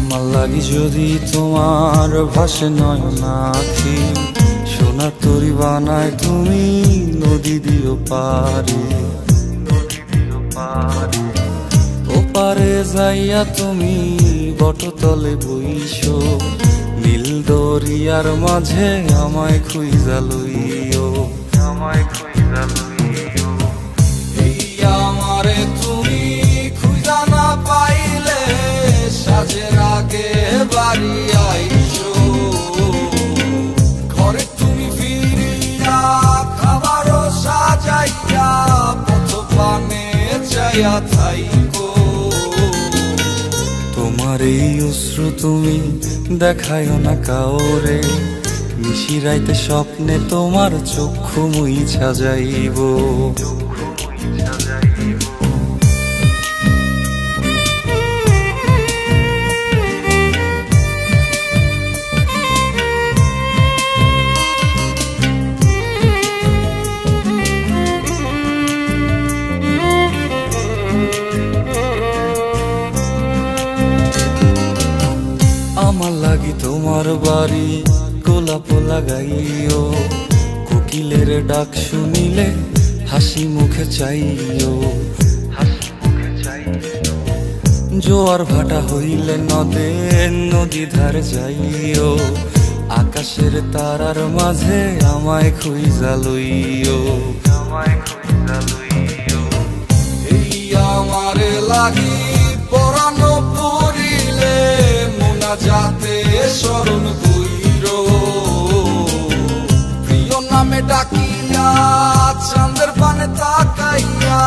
আমার লাগি যদি তোমার ভাসে নয়ন আখি, সোনার তরি বানায় তুমি নদী দিও পারে। ওপারে যাইয়া তুমি বটতলে বইসো, নীল দরিয়ার মাঝে আমায় খুঁজা লইও, আমায় খুঁজা লইও। এই আমারে তুমি খুঁজা না পাইলে সাজের আগে বাড়ি আইসো, ঘরে তুমি ফিরিয়া খাবারও সাজাইয়া পথ পানে চাইয়া থাইকো। তোমার এই অশ্রু তুমি দেখায়ও না কাউরে, নিশিরাইতে স্বপ্নে তোমার চক্ষু মুইছা যাইব। আমার লাগি তোমার বাড়ি গোলাপ লাগাইও, কোকিলের ডাক শুনিলে হাসি মুখে চাইও, হাসি মুখে চাইও। জোয়ার ভাটা হইলে নদে নদী ধারে যাইও, আকাশের তারার মাঝে আমায় খুঁজা লইও, আমায় খুঁজা লইও। এই আমারে লাগি পরানো পড়িলে যাতে স্মরণ কইরো, প্রিয় নামে ডাকিয়া চাঁদের পানে তাকাইয়া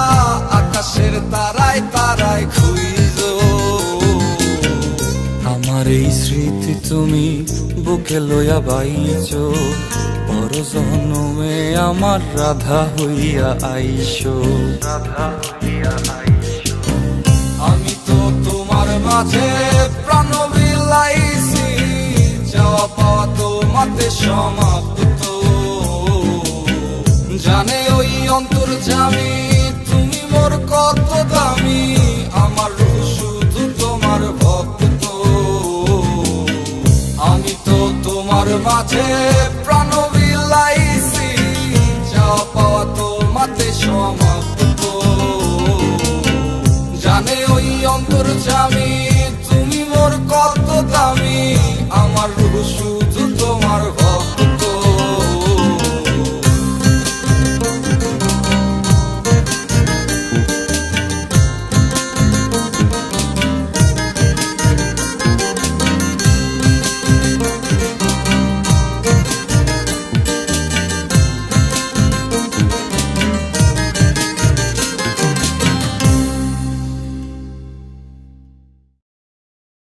আকাশের তারায় তারায় খুঁজো। আমার এই স্মৃতি তুমি বুকে লইয়া বাইছো, পর জন্মে আমার রাধা হইয়া আইসো, রাধা হইয়া আইসো। আমি তো তোমার মাঝে প্রাণ বিলাইছি, যাওয়া পাওয়া তোমাতে সমাপ্ত। জানে ওই অন্তর্যামী তুমি মোর কত দামি।